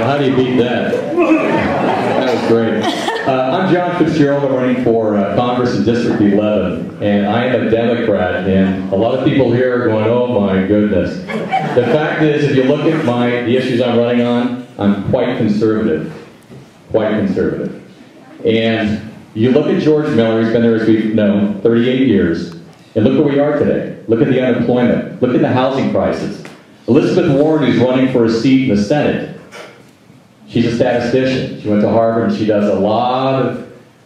Well, how do you beat that? That was great. I'm John Fitzgerald. I'm running for Congress in District 11, and I am a Democrat, and a lot of people here are going, oh my goodness. The fact is, if you look at the issues I'm running on, I'm quite conservative. Quite conservative. And you look at George Miller, he's been there, as we know, 38 years, and look where we are today. Look at the unemployment. Look at the housing crisis. Elizabeth Warren, who's running for a seat in the Senate, she's a statistician. She went to Harvard and she does a lot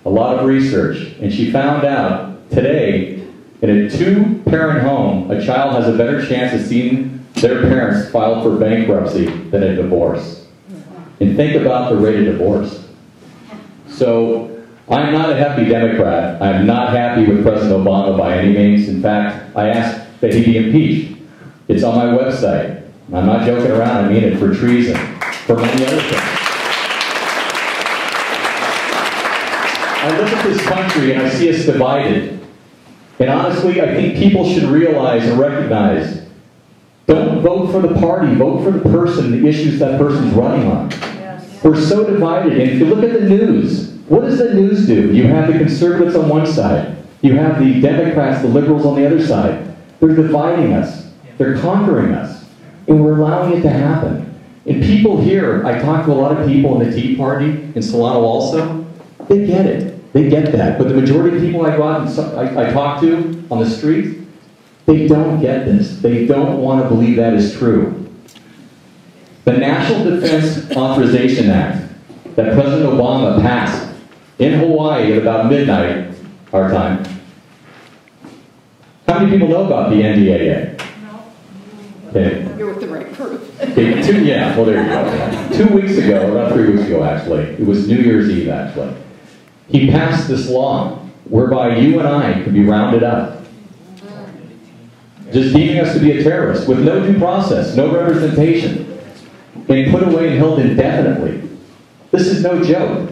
of research. And she found out today, in a two-parent home, a child has a better chance of seeing their parents file for bankruptcy than a divorce. And think about the rate of divorce. So, I'm not a happy Democrat. I'm not happy with President Obama by any means. In fact, I asked that he be impeached. It's on my website. I'm not joking around. I mean it, for treason, for many other things. I look at this country and I see us divided. And honestly, I think people should realize and recognize, don't vote for the party, vote for the person, the issues that person's running on. Yes. We're so divided. And if you look at the news, what does the news do? You have the conservatives on one side. You have the Democrats, the liberals on the other side. They're dividing us. They're conquering us. And we're allowing it to happen. And people here, I talk to a lot of people in the Tea Party, in Solano also, they get it. They get that. But the majority of people I go out and I talk to on the street, they don't get this. They don't want to believe that is true. The National Defense Authorization Act that President Obama passed in Hawaii at about midnight, our time. How many people know about the NDAA? Okay. You're with the right group. Okay, well there you go. 2 weeks ago, about 3 weeks ago actually, it was New Year's Eve actually, he passed this law whereby you and I could be rounded up. Just deeming us to be a terrorist with no due process, no representation, and put away and held indefinitely. This is no joke.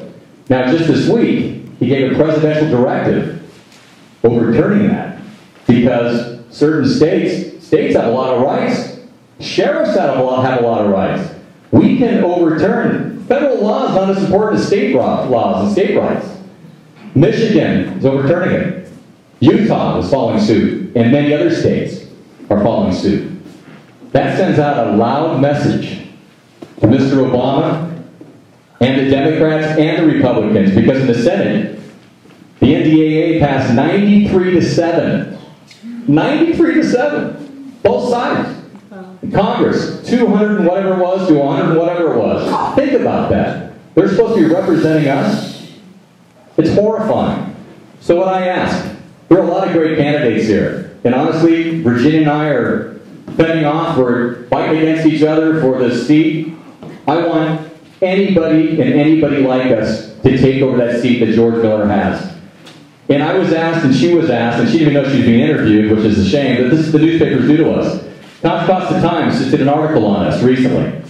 Now just this week, he gave a presidential directive overturning that because certain states have a lot of rights. Sheriffs have a lot of rights. We can overturn federal laws not as important as state laws and state rights. Michigan is overturning it. Utah is following suit, and many other states are following suit. That sends out a loud message to Mr. Obama and the Democrats and the Republicans, because in the Senate, the NDAA passed 93-7. 93-7. Both sides. In Congress, 200 and whatever it was to 100 and whatever it was. Think about that. They're supposed to be representing us. It's horrifying. So what I ask, there are a lot of great candidates here. And honestly, Virginia and I are fending off. We're fighting against each other for this seat. I want anybody and anybody like us to take over that seat that George Miller has. And I was asked, and she was asked, and she didn't even know she was being interviewed, which is a shame, but this is the newspapers do to us. Costa Times just did an article on us recently.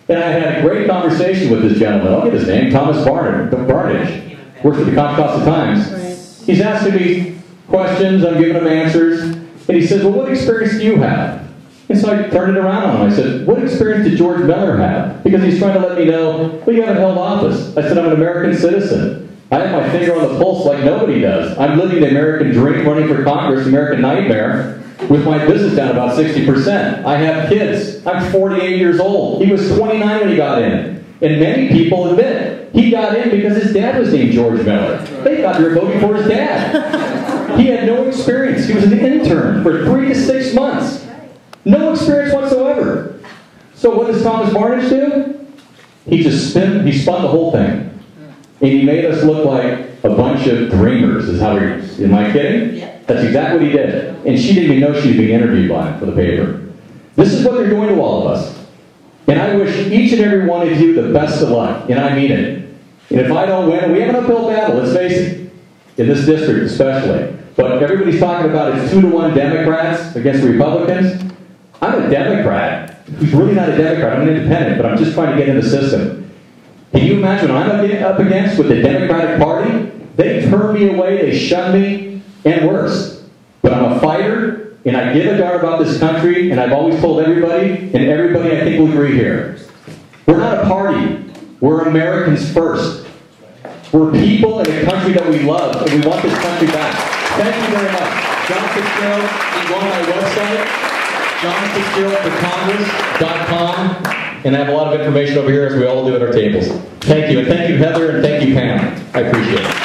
And I had a great conversation with this gentleman. I'll get his name, Thomas Barnage. Works for the Costa Times. Right. He's asking me questions, I'm giving him answers, and he says, well, what experience do you have? And so I turned it around on him. I said, what experience did George Miller have? Because he's trying to let me know, well, you haven't held office. I said, I'm an American citizen. I have my finger on the pulse like nobody does. I'm living the American dream, running for Congress, American nightmare, with my business down about 60%. I have kids. I'm 48 years old. He was 29 when he got in. And many people admit he got in because his dad was named George Miller. They thought they were voting for his dad. He had no experience. He was an intern for 3 to 6 months. No experience whatsoever. So what does Thomas Barnage do? He spun the whole thing. And he made us look like a bunch of dreamers, is how he, am I kidding? Yeah. That's exactly what he did. And she didn't even know she was being interviewed by him for the paper. This is what they're doing to all of us. And I wish each and every one of you the best of luck, and I mean it. And if I don't win, we have an uphill battle, let's face it, in this district especially. But everybody's talking about it's 2-1 Democrats against Republicans. I'm a Democrat who's really not a Democrat. I'm an independent, but I'm just trying to get in the system. Can you imagine what I'm up against with the Democratic Party? They turn me away, they shun me, and worse. But I'm a fighter, and I give a darn about this country, and I've always told everybody, and everybody I think will agree here. We're not a party. We're Americans first. We're people in a country that we love, and we want this country back. Thank you very much. John Fitzgerald, you go on my website, johnfitzgeraldforcongress.com, and I have a lot of information over here as we all do at our tables. Thank you, and thank you, Heather, and thank you, Pam. I appreciate it.